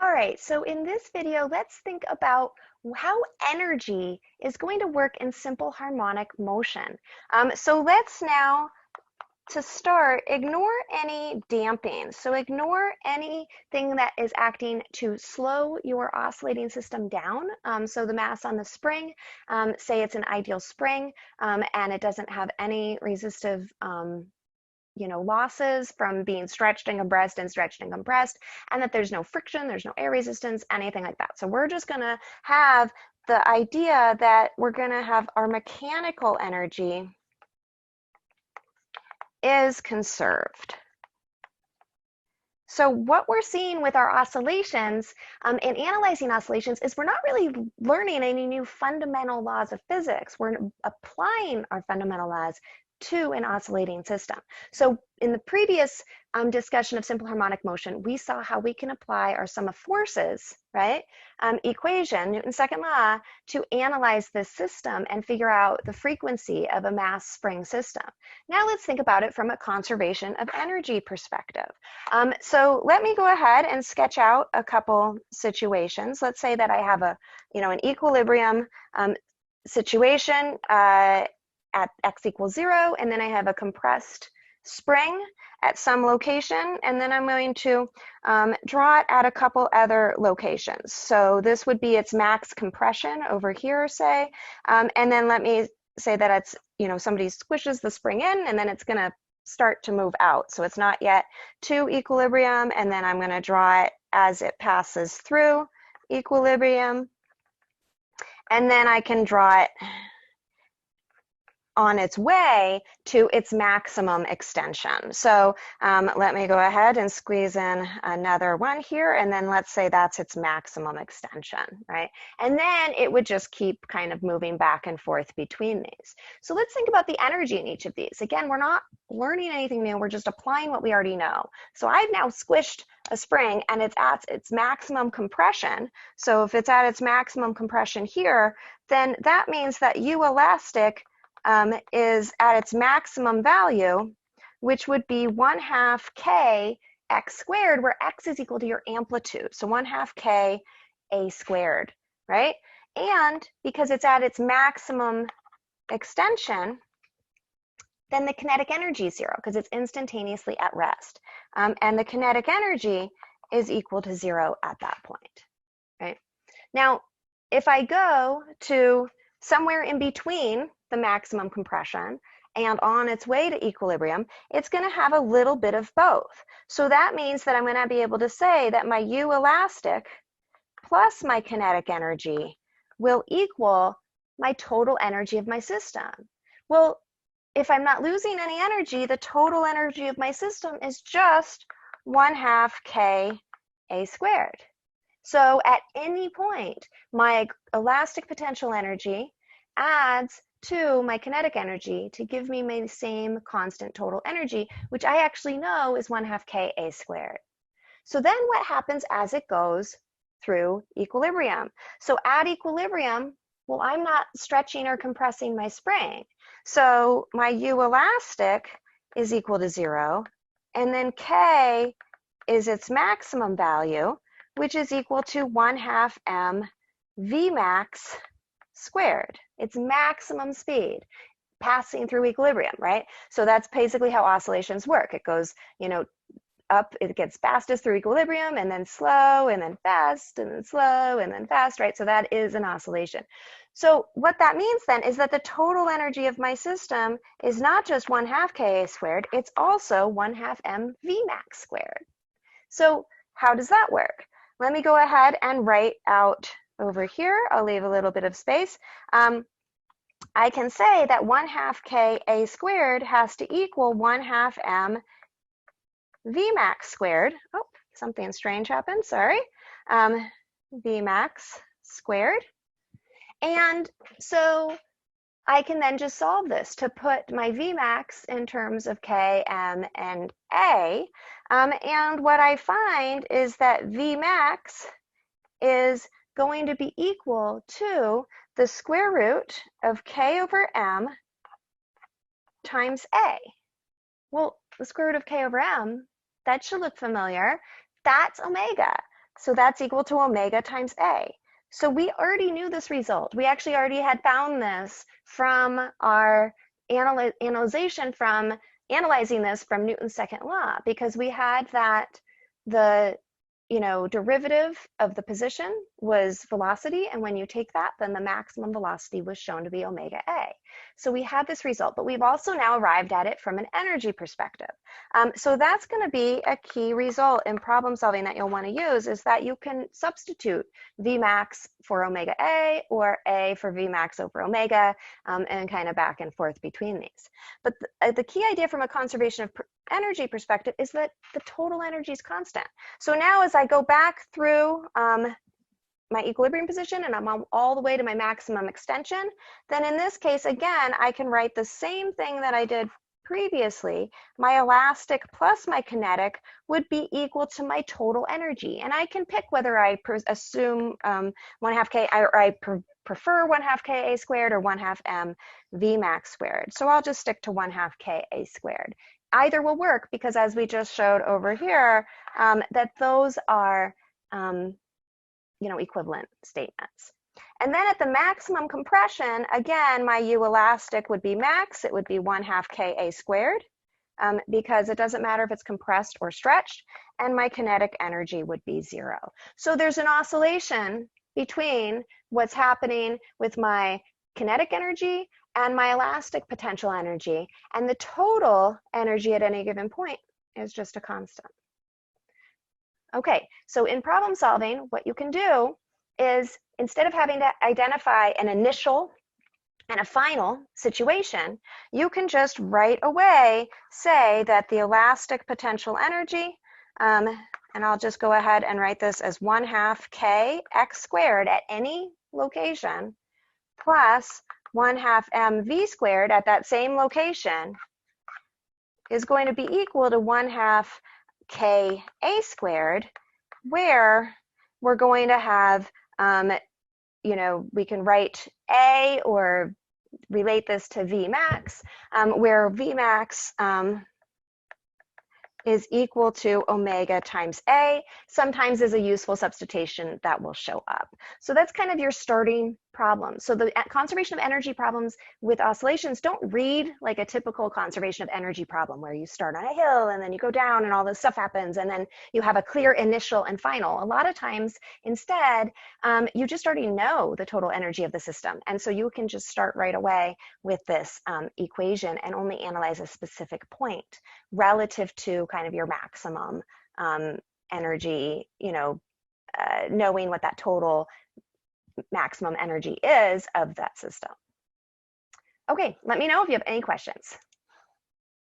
All right, so in this video, let's think about how energy is going to work in simple harmonic motion. So let's now, to start, ignore any damping. So ignore anything that is acting to slow your oscillating system down. So the mass on the spring, say it's an ideal spring, and it doesn't have any resistive losses from being stretched and compressed and stretched and compressed, and that there's no friction, there's no air resistance, anything like that. So we're just going to have the idea that we're going to have our mechanical energy is conserved. So what we're seeing with our oscillations and analyzing oscillations is we're not really learning any new fundamental laws of physics. We're applying our fundamental laws to an oscillating system. So in the previous discussion of simple harmonic motion, we saw how we can apply our sum of forces, right, equation, Newton's second law, to analyze this system and figure out the frequency of a mass spring system. Now let's think about it from a conservation of energy perspective. So let me go ahead and sketch out a couple situations. Let's say that I have an equilibrium situation at x equals 0, and then I have a compressed spring at some location, and then I'm going to draw it at a couple other locations. So this would be its max compression over here, say, and then let me say that it's, somebody squishes the spring in, and then it's going to start to move out. So it's not yet to equilibrium, and then I'm going to draw it as it passes through equilibrium, and then I can draw it on its way to its maximum extension. So let me go ahead and squeeze in another one here, and then let's say that's its maximum extension, right? And then it would just keep kind of moving back and forth between these. So let's think about the energy in each of these. Again, we're not learning anything new, we're just applying what we already know. So I've now squished a spring and it's at its maximum compression. So if it's at its maximum compression here, then that means that U elastic is at its maximum value, which would be 1/2 k x squared, where x is equal to your amplitude. So 1/2 k a squared, right? And because it's at its maximum extension, then the kinetic energy is 0 because it's instantaneously at rest. And the kinetic energy is equal to 0 at that point, right? Now, if I go to somewhere in between the maximum compression and on its way to equilibrium, it's going to have a little bit of both. So that means that I'm going to be able to say that my U elastic plus my kinetic energy will equal my total energy of my system. Well, if I'm not losing any energy, the total energy of my system is just 1/2 k a squared. So at any point, my elastic potential energy adds to my kinetic energy to give me my same constant total energy, which I actually know is 1/2 k a squared. So then what happens as it goes through equilibrium? So at equilibrium, well, I'm not stretching or compressing my spring. So my U elastic is equal to 0, and then K is its maximum value, which is equal to 1/2 m Vmax squared. It's maximum speed passing through equilibrium, right? So that's basically how oscillations work. It goes, up, it gets fastest through equilibrium, and then slow, and then fast, and then slow, and then fast, right? So that is an oscillation. So what that means then is that the total energy of my system is not just 1/2 k a squared, it's also 1/2 m Vmax squared. So how does that work? Let me go ahead and write out over here. I'll leave a little bit of space. I can say that 1/2 k a squared has to equal 1/2 m Vmax squared. Oh, something strange happened, sorry. Vmax squared. And so I can then just solve this to put my Vmax in terms of K, M, and A. And what I find is that Vmax is going to be equal to the square root of K over M times A. Well, the square root of K over M, that should look familiar. That's omega. So that's equal to omega times A. So we already knew this result. We actually already had found this from our analyzing this from Newton's second law, because we had that the derivative of the position was velocity, and when you take that, then the maximum velocity was shown to be omega A. So we had this result, but we've also now arrived at it from an energy perspective. So that's going to be a key result in problem solving that you'll want to use, is that you can substitute Vmax for omega A or A for Vmax over omega, and kind of back and forth between these. But the key idea from a conservation of energy perspective is that the total energy is constant. So now as I go back through my equilibrium position and I'm all the way to my maximum extension, then in this case, again, I can write the same thing that I did previously. My elastic plus my kinetic would be equal to my total energy. And I can pick whether I assume 1/2 K, or I prefer 1/2 Ka squared or 1/2 m Vmax squared. So I'll just stick to 1/2 Ka squared. Either will work, because as we just showed over here, that those are equivalent statements. And then at the maximum compression, again, my U elastic would be max. It would be 1/2 Ka squared, because it doesn't matter if it's compressed or stretched, and my kinetic energy would be 0. So there's an oscillation between what's happening with my kinetic energy and my elastic potential energy, and the total energy at any given point is just a constant. Okay, so in problem solving, what you can do is, instead of having to identify an initial and a final situation, you can just right away say that the elastic potential energy, and I'll just go ahead and write this as 1/2 Kx squared at any location, plus 1/2 mv squared at that same location, is going to be equal to 1/2 Ka squared, where we're going to have, we can write A or relate this to Vmax, where Vmax is equal to omega times A, sometimes is a useful substitution that will show up. So that's kind of your starting problem. So the conservation of energy problems with oscillations don't read like a typical conservation of energy problem, where you start on a hill and then you go down and all this stuff happens and then you have a clear initial and final. A lot of times instead, you just already know the total energy of the system. And so you can just start right away with this equation and only analyze a specific point relative to kind of your maximum energy, knowing what that total maximum energy is of that system. Okay, let me know if you have any questions.